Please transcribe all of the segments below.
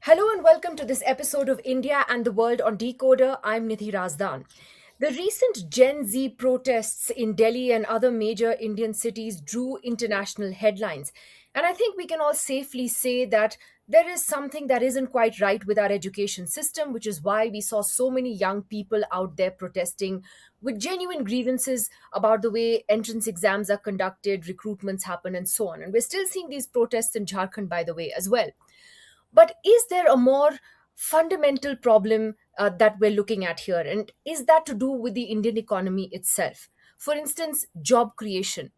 Hello and welcome to this episode of India and the World on Decoder. I'm Nidhi Razdan. The recent Gen Z protests in Delhi and other major Indian cities drew international headlines. And I think we can all safely say that there is something that isn't quite right with our education system, which is why we saw so many young people out there protesting with genuine grievances about the way entrance exams are conducted, recruitments happen, and so on. And we're still seeing these protests in Jharkhand, by the way, as well. But is there a more fundamental problem that we're looking at here? And is that to do with the Indian economy itself? For instance, job creation.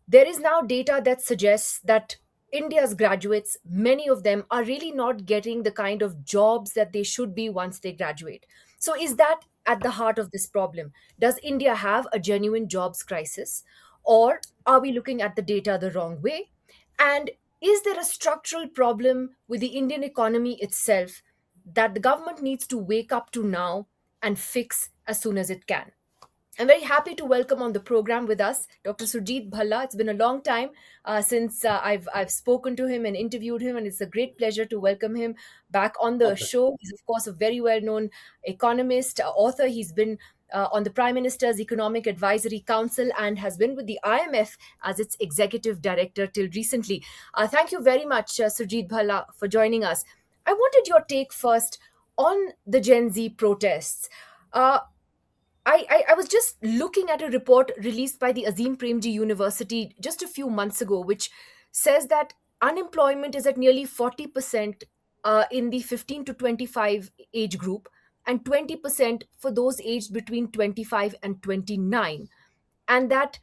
There is now data that suggests that India's graduates, many of them, are really not getting the kind of jobs that they should be once they graduate. So, is that at the heart of this problem? Does India have a genuine jobs crisis? Or are we looking at the data the wrong way? And is there a structural problem with the Indian economy itself that the government needs to wake up to now and fix as soon as it can? I'm very happy to welcome on the program with us Dr. Surjit Bhalla. It's been a long time since I've spoken to him and interviewed him, and it's a great pleasure to welcome him back on the Okay. show. He's of course a very well known economist, author. He's been on the Prime Minister's Economic Advisory Council and has been with the IMF as its executive director till recently. Thank you very much, Surjit Bhalla, for joining us. I wanted your take first on the Gen Z protests. Uh, I was just looking at a report released by the Azim Premji University just a few months ago, which says that unemployment is at nearly 40% in the 15 to 25 age group and 20% for those aged between 25 and 29. And that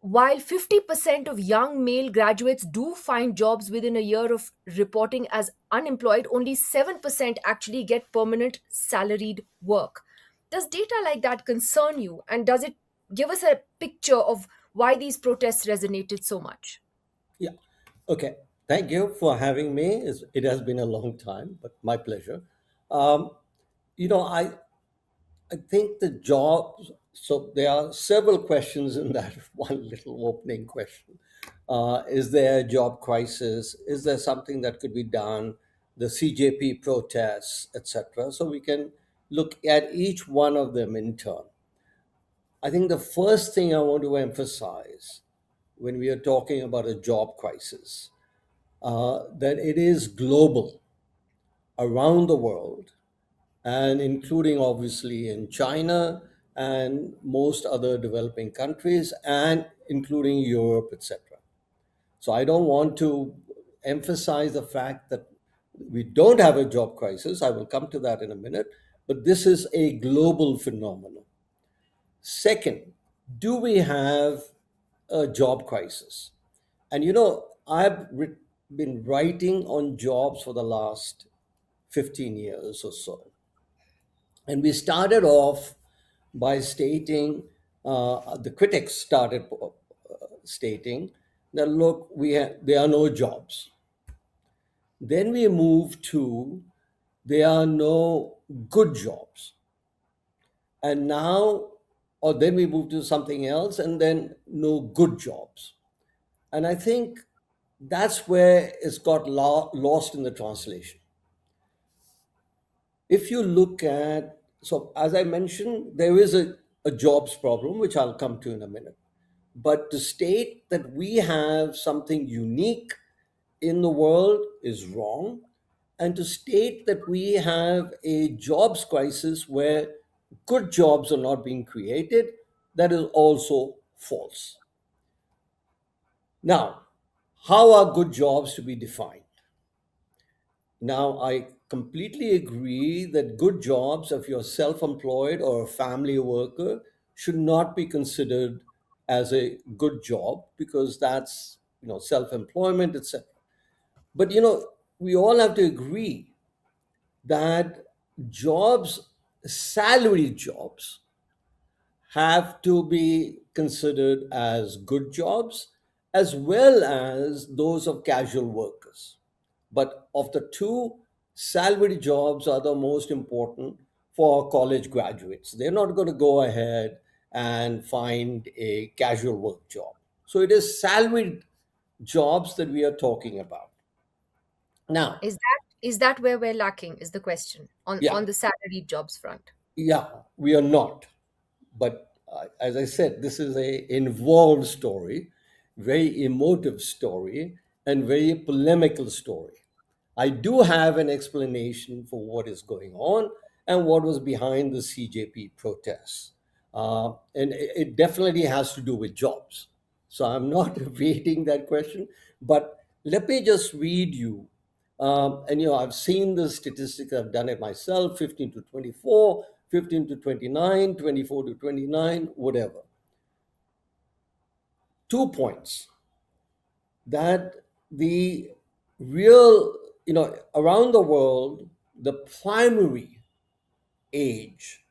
while 50% of young male graduates do find jobs within a year of reporting as unemployed, only 7% actually get permanent salaried work. Does data like that concern you? And does it give us a picture of why these protests resonated so much? Yeah. Okay. Thank you for having me. It has been a long time, but my pleasure. Um, you know, I I think the jobs. So there are several questions in that one little opening question. Is there a job crisis? Is there something that could be done? The CJP protests, etc. So we can look at each one of them in turn. I think the first thing I want to emphasize when we are talking about a job crisis that it is global around the world and including obviously in China and most other developing countries and including Europe, etc. So I don't want to emphasize the fact that we don't have a job crisis. I will come to that in a minute, but this is a global phenomenon. Second, do we have a job crisis? And been writing on jobs for the last 15 years or so. And we started off by stating, the critics started stating that, look, there are no jobs. Then we moved to there are no good jobs. And now, or then we moved to something else, and then no good jobs. And I think that's where it's got lost in the translation. If you look at, so as I mentioned, there is a jobs problem, which I'll come to in a minute. But to state that we have something unique in the world is wrong. And to state that we have a jobs crisis where good jobs are not being created, that is also false. Now, how are good jobs to be defined? Now, I completely agree that good jobs, if you're self employed or a family worker, should not be considered as a good job because that's, self employment, etc. But, we all have to agree that jobs, salary jobs, have to be considered as good jobs as well as those of casual workers. But of the two, salary jobs are the most important for college graduates. They're not going to go ahead and find a casual work job. So it is salaried jobs that we are talking about. Now, Is that Is that where we're lacking, is the question, Yeah, on the salaried jobs front? yeah, we are not. But as I said, this is a involved story, very emotive story, and very polemical story. I do have an explanation for what is going on and what was behind the CJP protests. And it definitely has to do with jobs. So I'm not evading that question, but let me just read you. And I've seen the statistics, I've done it myself: 15 to 24, 15 to 29, 24 to 29, whatever. 2 points that the real, around the world, the primary age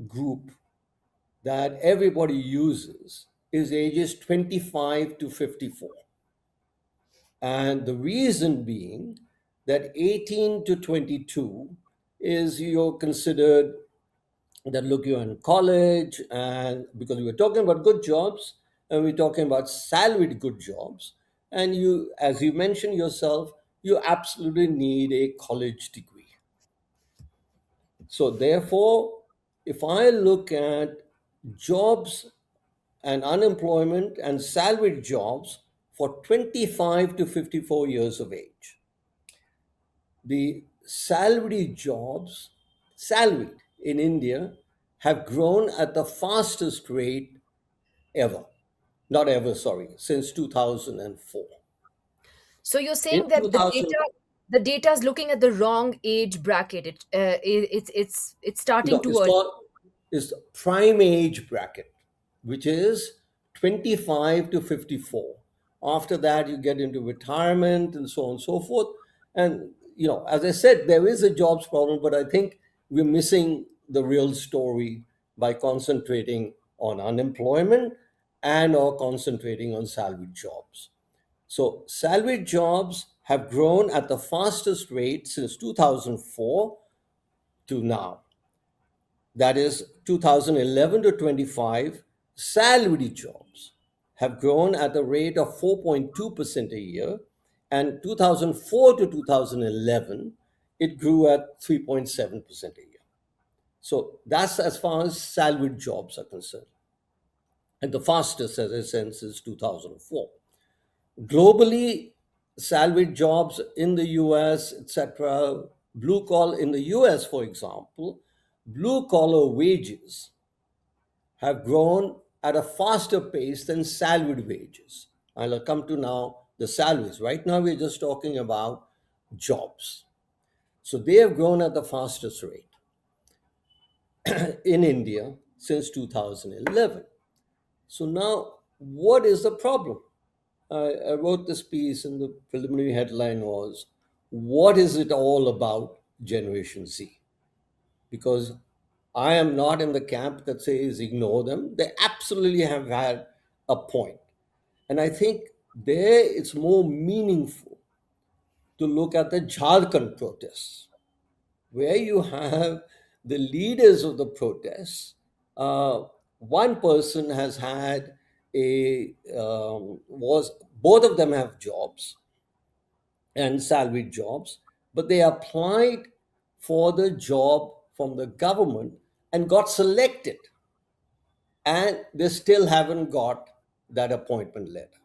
group that everybody uses is ages 25 to 54. And the reason being that 18 to 22 is you're considered that, look, you're in college, and because we were talking about good jobs and we're talking about salaried good jobs, and you, as you mentioned yourself, you absolutely need a college degree. So therefore, if I look at jobs and unemployment and salaried jobs for 25 to 54 years of age, the salaried jobs, salaried in India, have grown at the fastest rate ever. Not ever, sorry, since 2004. So you're In saying that 2000, the data is looking at the wrong age bracket. It's starting too it's early. called is prime age bracket, which is 25 to 54. After that, you get into retirement and so on and so forth. And, as I said, there is a jobs problem, but I think we're missing the real story by concentrating on unemployment and or concentrating on salaried jobs. So, salaried jobs have grown at the fastest rate since 2004 to now. That is 2011 to 25, salary jobs have grown at the rate of 4.2% a year. And 2004 to 2011, it grew at 3.7% a year. So that's as far as salaried jobs are concerned. And the fastest, as I said, since 2004. Globally, salaried jobs in the US, etc., blue collar in the US, for example, blue collar wages have grown at a faster pace than salaried wages. I'll come to now the salaries. Right now, we're just talking about jobs. So they have grown at the fastest rate in India since 2011. So now, what is the problem? I wrote this piece, and the preliminary headline was, "What is it all about, Generation Z?" Because I am not in the camp that says ignore them. They absolutely have had a point. And I think there it's more meaningful to look at the Jharkhand protests, where you have the leaders of the protests. One person has had was both of them have jobs and salaried jobs, but they applied for the job from the government and got selected, and they still haven't got that appointment letter.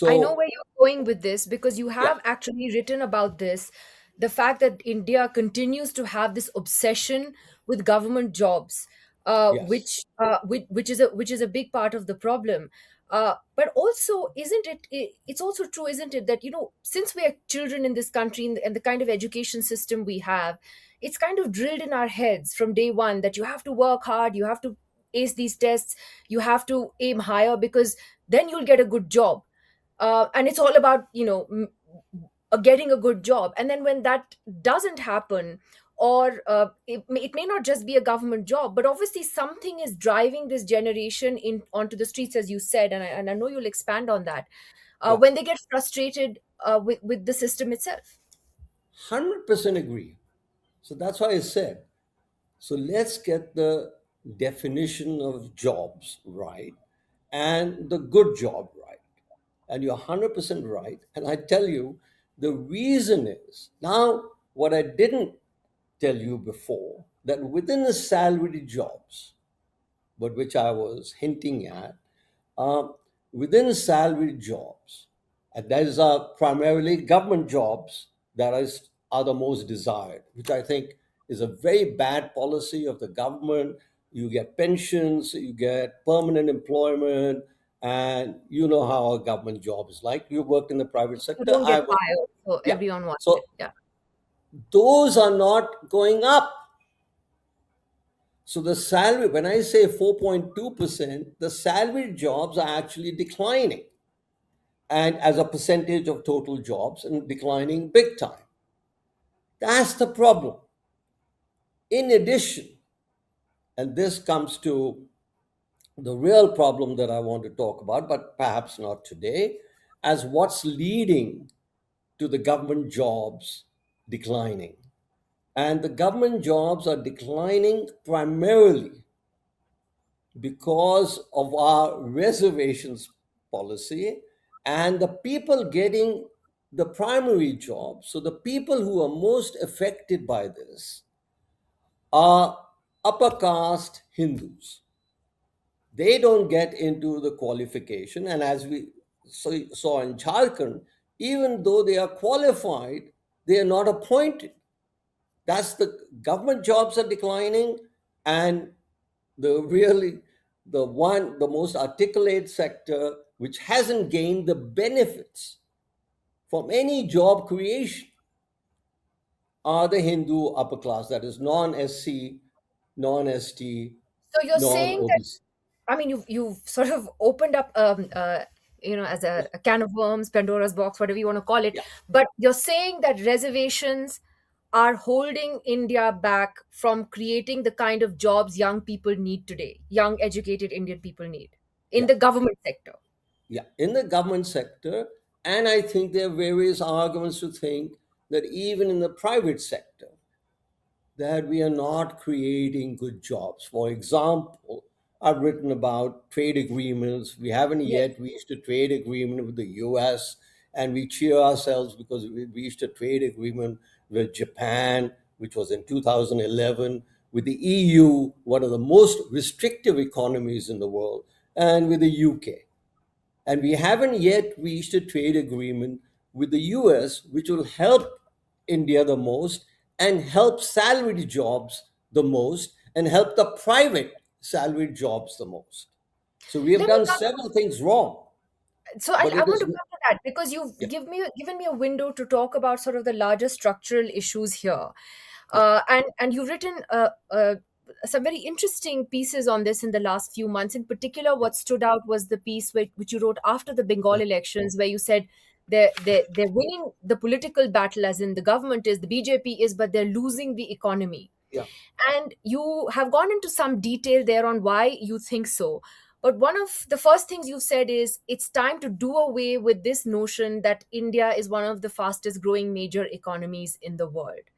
I know where So, you're going with this because you yeah, have actually written about this, the fact that India continues to have this obsession with government jobs, yes, which is a big part of the problem. But also, it's also true, isn't it, that since we are children in this country, and the kind of education system we have, it's kind of drilled in our heads from day one that you have to work hard, you have to ace these tests, you have to aim higher because then you'll get a good job. And it's all about getting a good job, and then when that doesn't happen, or it may not just be a government job, but obviously something is driving this generation in onto the streets, as you said, and I know you'll expand on that, yeah, when they get frustrated with the system itself. 100% agree. So that's why I said, so let's get the definition of jobs right and the good job right. And you're 100% right. And I tell you, The reason is now what I didn't tell you before, that within the salaried jobs, but which I was hinting at, um, within salaried jobs, and those are primarily government jobs are the most desired, which I think is a very bad policy of the government. You get pensions, you get permanent employment, and you know how a government job is like. You worked in the private You sector. don't get fired, so Yeah. everyone wants So it. Yeah. those are not going up. So the salary, when I say 4.2%, the salaried jobs are actually declining, and as a percentage of total jobs, and declining big time. That's the problem. In addition, and this comes to the real problem that I want to talk about, but perhaps not today, as what's leading to the government jobs declining. And the government jobs are declining primarily because of our reservations policy and the people getting the primary jobs. So the people who are most affected by this are upper caste Hindus. They don't get into the qualification, and as we saw in Jharkhand, even though they are qualified, they are not appointed. That's the government jobs are declining, and the really the most articulate sector which hasn't gained the benefits from any job creation are the Hindu upper class, that is non-SC, non-ST, So you're saying that, non-OBC. I mean, you've sort of opened up, as Yeah, a can of worms, Pandora's box, whatever you want to call it. yeah, But you're saying that reservations are holding India back from creating the kind of jobs young people need today, young educated Indian people need in yeah, the government sector. yeah. In the government sector, and I think there are various arguments to think that even in the private sector, that we are not creating good jobs. For example, I've written about trade agreements. We haven't Yes. yet reached a trade agreement with the US, and we cheer ourselves because we reached a trade agreement with Japan, which was in 2011, with the EU, one of the most restrictive economies in the world, and with the UK. And we haven't yet reached a trade agreement with the US, which will help India the most and help salaried jobs the most and help the private salaried jobs the most. So we have Let me done come. several things wrong, So but I it want is, to come to that because you've yeah, given me a window to talk about sort of the larger structural issues here, yeah, and you've written some very interesting pieces on this in the last few months. In particular, yeah, what stood out was the piece which you wrote after the Bengal yeah, elections, where you said they're winning the political battle, as in the government is, the BJP is, but they're losing the economy. yeah, And you have gone into some detail there on why you think so. But one of the first things you've said is it's time to do away with this notion that India is one of the fastest growing major economies in the world.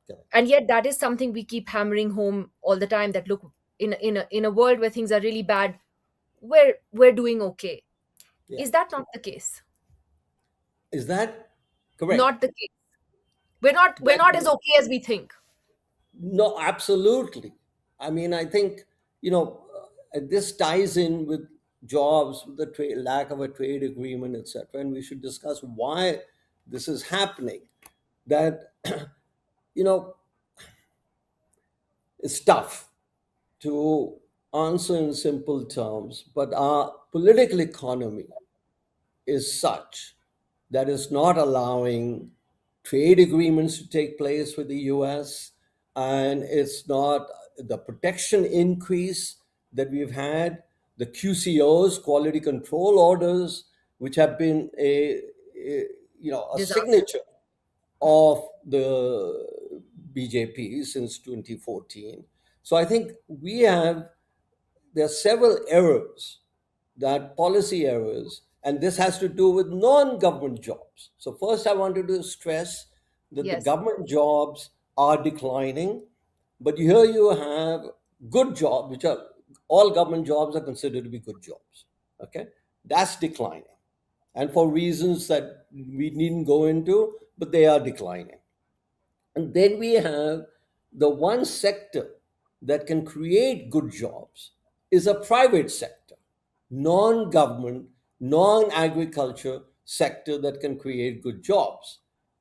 yeah, And yet, that is something we keep hammering home all the time, that look, in a world where things are really bad, we're doing okay. yeah. Is that not the case? Is that correct? Not the case. We're not That as okay as we think. No, absolutely. I mean, I think, this ties in with jobs, with the lack of a trade agreement, etc. And we should discuss why this is happening. That, you know, it's tough to answer in simple terms, but our political economy is such that is not allowing trade agreements to take place with the US, and it's not the protection increase that we've had, the QCOs, quality control orders, which have been a Disaster. signature of the BJP since 2014. So I think there are several errors, that policy errors, and this has to do with non-government jobs. So first I wanted to stress that the Yes. government jobs are declining, but here you have good jobs, which are all government jobs are considered to be good jobs. Okay, that's declining. and for reasons that we needn't go into, but they are declining. And then we have the one sector that can create good jobs is a private sector, non government, non agriculture sector that can create good jobs.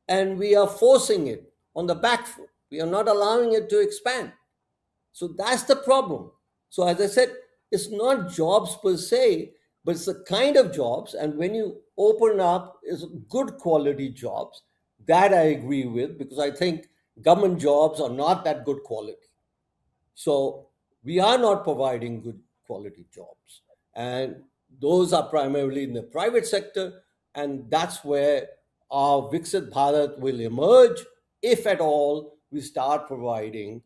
And we are forcing it on the back foot. We are not allowing it to expand. So that's the problem. So, as I said, it's not jobs per se, but it's the kind of jobs. And when you open up, is good quality jobs. That I agree with, because I think government jobs are not that good quality. So we are not providing good quality jobs. And those are primarily in the private sector. And that's where our Viksit Bharat will emerge if at all we start providing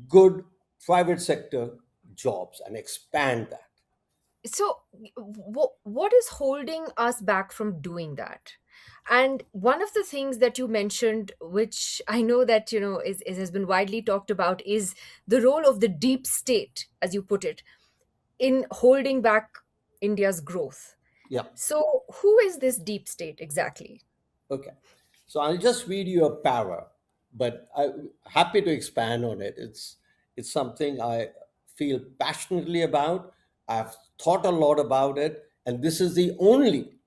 good private sector jobs and expand that. So, what is holding us back from doing that? And one of the things that you mentioned, which I know that has been widely talked about, is the role of the deep state, as you put it, in holding back India's growth. Yeah. So, who is this deep state exactly? Okay. So I'll just read you a para, but I'm happy to expand on it. It's something I feel passionately about. I've thought a lot about it, and this is the only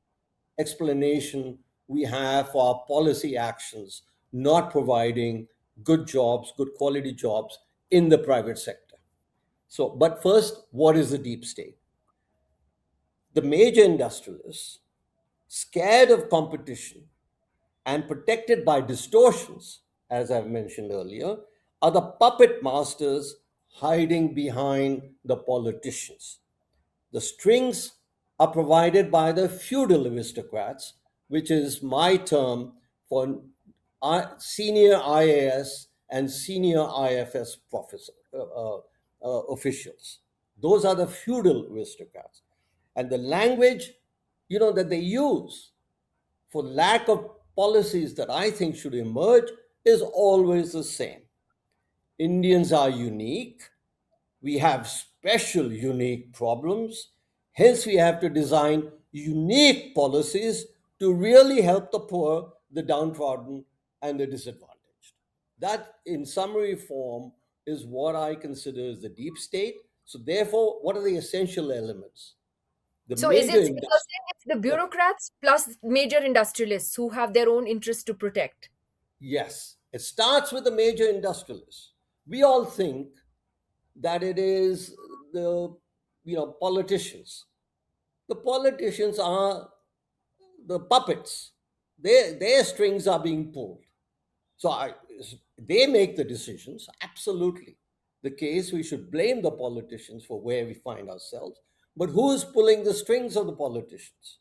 explanation we have for our policy actions not providing good jobs, good quality jobs in the private sector. So, but first, what is the deep state? The major industrialists, scared of competition and protected by distortions, as I've mentioned earlier, are the puppet masters hiding behind the politicians. The strings are provided by the feudal aristocrats, which is my term for senior IAS and senior IFS officials. Those are the feudal aristocrats. And the language, that they use for lack of policies that I think should emerge is always the same. Indians are unique. We have special, unique problems. Hence, we have to design unique policies to really help the poor, the downtrodden, and the disadvantaged. That, in summary form, is what I consider as the deep state. So, therefore, what are the essential elements? The So, is major it, so you're industry. saying it's the Yeah. bureaucrats plus major industrialists who have their own interests to protect? Yes, it starts with the major industrialists. We all think that it is the politicians. The politicians are the puppets. Their strings are being pulled. So they make the decisions. Absolutely, the case we should blame the politicians for where we find ourselves. But who is pulling the strings of the politicians?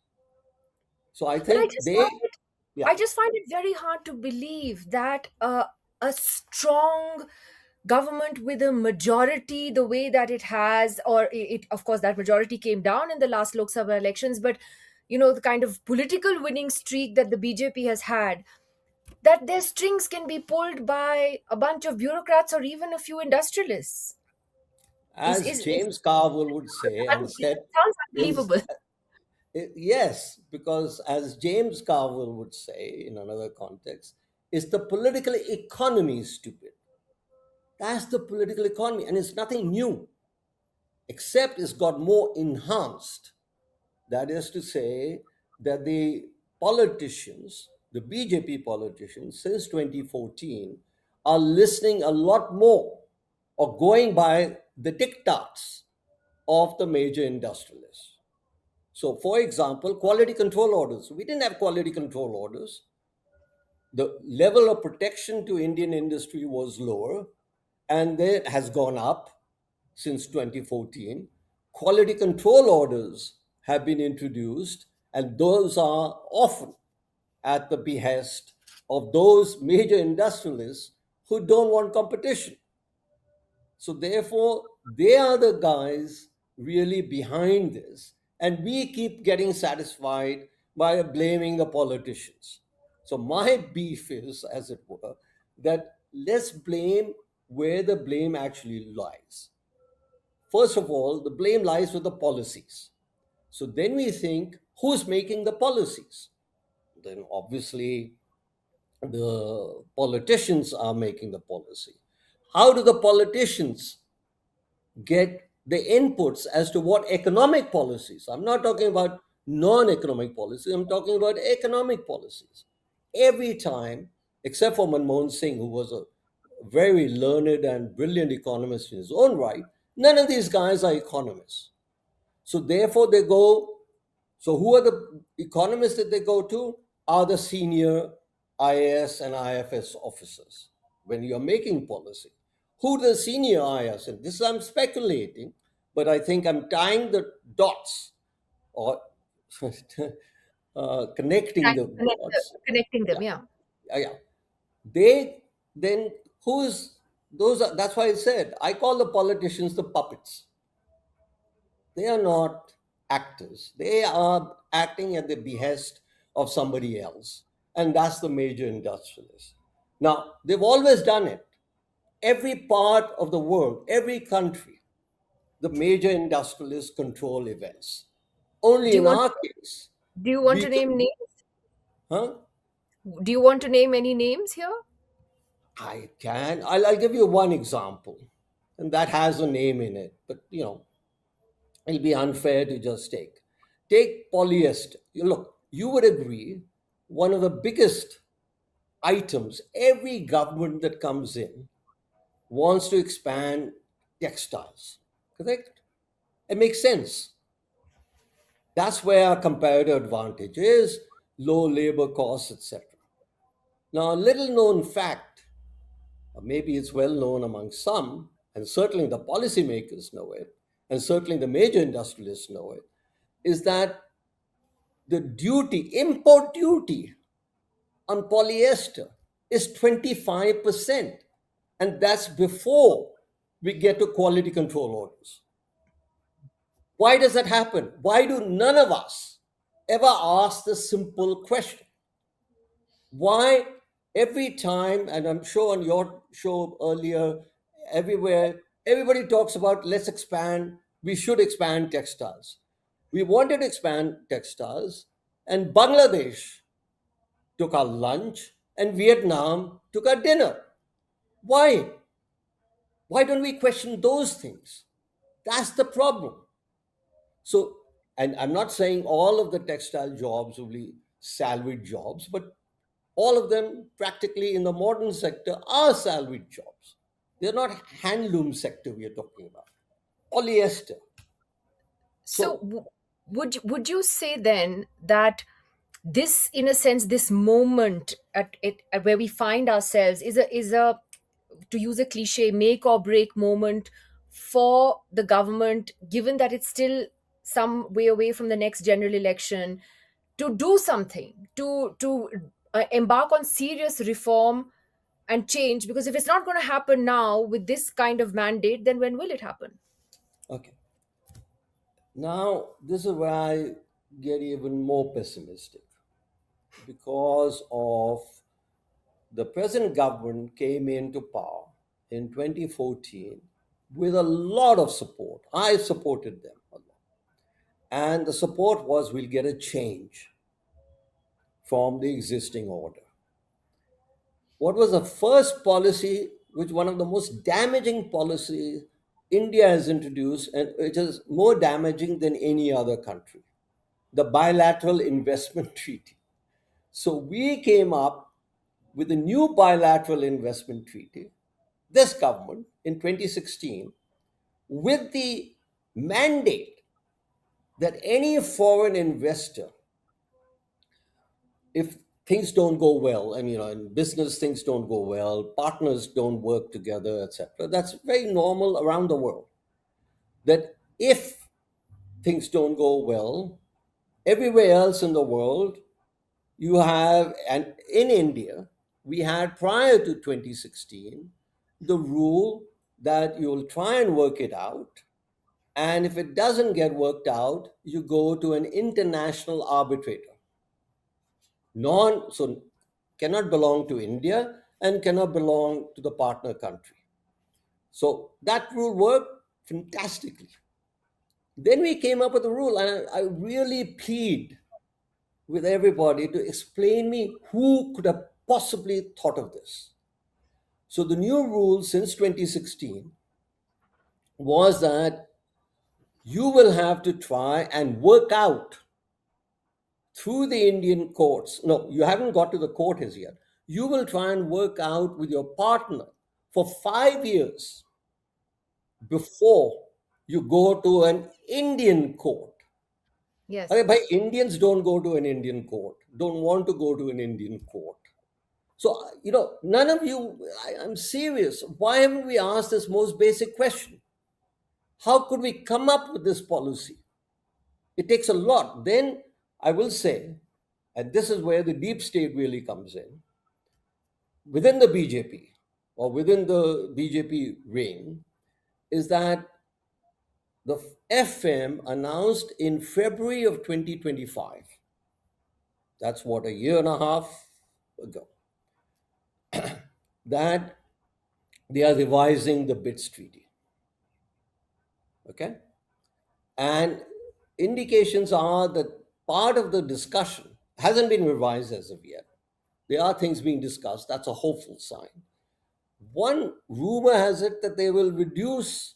So I But think they, yeah. I just find it very hard to believe that a strong government with a majority, the way that it has, or of course, that majority came down in the last Lok Sabha elections, but the kind of political winning streak that the BJP has had, that their strings can be pulled by a bunch of bureaucrats or even a few industrialists. As James Carville would say and It said, sounds is unbelievable. yes, because as James Carville would say in another context, is the political economy stupid? That's the political economy, and it's nothing new, except it's got more enhanced. That is to say, that the politicians, the BJP politicians, since 2014, are listening a lot more or going by the diktats of the major industrialists. So, for example, quality control orders. We didn't have quality control orders. The level of protection to Indian industry was lower, and it has gone up since 2014. Quality control orders have been introduced, and those are often at the behest of those major industrialists who don't want competition. So, therefore, they are the guys really behind this. And we keep getting satisfied by blaming the politicians. So, my beef is, as it were, that let's blame where the blame actually lies. First of all, the blame lies with the policies. So then we think, Who's making the policies? Then obviously the politicians are making the policy. How do the politicians get the inputs as to what economic policies? I'm not talking about non economic policies, I'm talking about economic policies. Every time, except for Manmohan Singh, who was a very learned and brilliant economist in his own right, none of these guys are economists. So therefore, they go. So who are the economists that they go to? Are the senior IAS and IFS officers when you're making policy. Who the senior IAS? And this I'm speculating, but I think I'm tying the dots or connecting Trying the to dots. connecting them, Yeah, yeah. yeah. They then who's those? Are, that's why I said I call the politicians the puppets. They are not actors. They are acting at the behest of somebody else. And that's the major industrialist. Now, they've always done it. Every part of the world, every country, the major industrialists control events. Only Do you in want our case, do you want we to can, name names? huh? Do you want to name any names here? I can. I'll give you one example, and that has a name in it, but it'll be unfair to just take. Take polyester. Look, you would agree one of the biggest items every government that comes in wants to expand textiles. Correct? It makes sense. That's where our comparative advantage is, low labor costs, etc. Now, a little known fact, or maybe it's well known among some, and certainly the policymakers know it, and certainly the major industrialists know it, is that the duty, import duty on polyester is 25%. And that's before we get to quality control orders. Why does that happen? Why do none of us ever ask the simple question? Why every time, and I'm sure on your show earlier, everywhere, everybody talks about let's expand, we should expand textiles. We wanted to expand textiles, and Bangladesh took our lunch, and Vietnam took our dinner. Why? Why don't we question those things? That's the problem. So, and I'm not saying all of the textile jobs will be salaried jobs, but all of them practically in the modern sector are salaried jobs. They're not handloom sector we are talking about. Polyester. So So, would you say then that this, in a sense, this moment at where we find ourselves is a, to use a cliche, make or break moment for the government, given that it's still some way away from the next general election, to do something, to embark on serious reform and change? Because if it's not going to happen now with this kind of mandate, then when will it happen? okay. Now, this is where I get even more pessimistic because of the present government came into power in 2014 with a lot of support. I supported them a lot. And the support was we'll get a change from the existing order. What was the first policy, which one of the most damaging policies India has introduced, and which is more damaging than any other country? The bilateral investment treaty. So we came up with a new bilateral investment treaty, this government in 2016, with the mandate that any foreign investor, if things don't go well, and in business things don't go well, partners don't work together, etc., that's very normal around the world. That if things don't go well everywhere else in the world, you have, and in India we had prior to 2016 the rule that you'll try and work it out, and if it doesn't get worked out you go to an international arbitrator, non so cannot belong to India and cannot belong to the partner country. So that rule worked fantastically. Then we came up with a rule, and I really plead. with everybody to explain me who could have possibly thought of this. So the new rule since 2016 was that you will have to try and work out through the Indian courts. No, you haven't got to the court as yet. You will try and work out with your partner for 5 years before you go to an Indian court. Yes. Okay, by Indians don't go to an Indian court, don't want to go to an Indian court. So, none of you, I'm serious. Why haven't we asked this most basic question? How could we come up with this policy? It takes a lot. Then I will say, and this is where the deep state really comes in, within the BJP or within the BJP reign, is that the FM announced in February of 2025, that's what, a year and a half ago, that they are revising the BITS treaty. Okay? And indications are that part of the discussion hasn't been revised as of yet. There are things being discussed. That's a hopeful sign. One rumor has it that they will reduce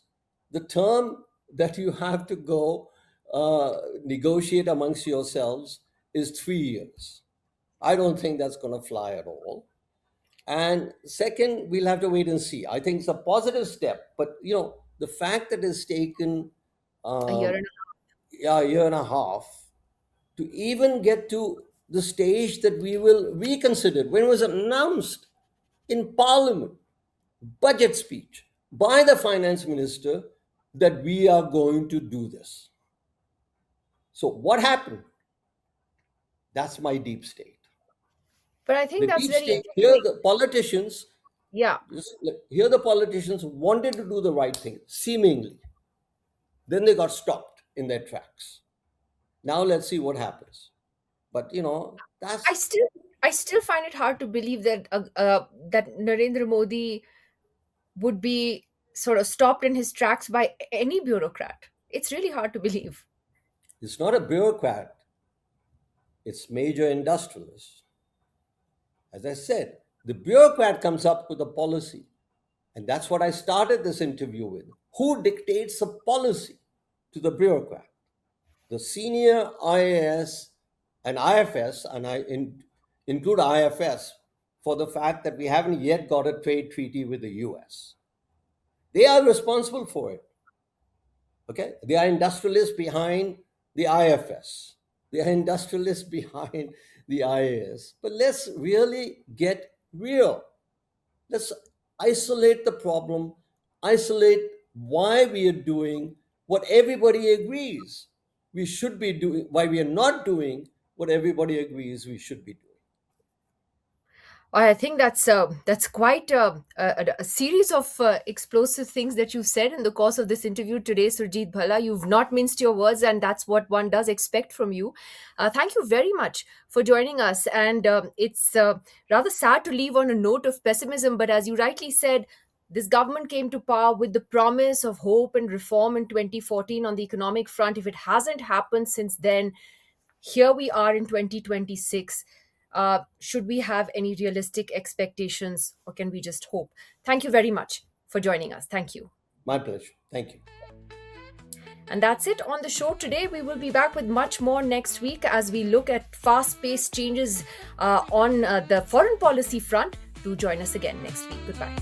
the term that you have to go negotiate amongst yourselves is 3 years. I don't think that's going to fly at all. And second, we'll have to wait and see. I think it's a positive step, but the fact that it's taken A year um, and yeah, a year and a half to even get to the stage that we will reconsider when it was announced in Parliament, budget speech by the finance minister that we are going to do this. So what happened? That's my deep state. But I think The that's deep very state here, interesting. the politicians, Yeah. here the politicians wanted to do the right thing, seemingly. Then they got stopped in their tracks. Now let's see what happens. But I that's still I still find it hard to believe that that Narendra Modi would be sort of stopped in his tracks by any bureaucrat. It's really hard to believe. it's not a bureaucrat, it's major industrialists. As I said, the bureaucrat comes up with a policy. And that's what I started this interview with. Who dictates a policy to the bureaucrat? The senior IAS and IFS, and include IFS for the fact that we haven't yet got a trade treaty with the US. They are responsible for it. Okay? They are industrialists behind the IFS. They are industrialists behind the IAS. But let's really get real. Let's isolate the problem, isolate why we are doing what everybody agrees we should be doing, why we are not doing what everybody agrees we should be doing. I think that's quite a series of explosive things that you've said in the course of this interview today, Surjit Bhalla. You've not minced your words, and that's what one does expect from you. Thank you very much for joining us. And it's rather sad to leave on a note of pessimism, but as you rightly said, this government came to power with the promise of hope and reform in 2014 on the economic front. If it hasn't happened since then, here we are in 2026. Should we have any realistic expectations, or can we just hope? Thank you very much for joining us. Thank you. My pleasure. Thank you. And that's it on the show today. We will be back with much more next week as we look at fast paced changes on the foreign policy front. Do join us again next week. Goodbye.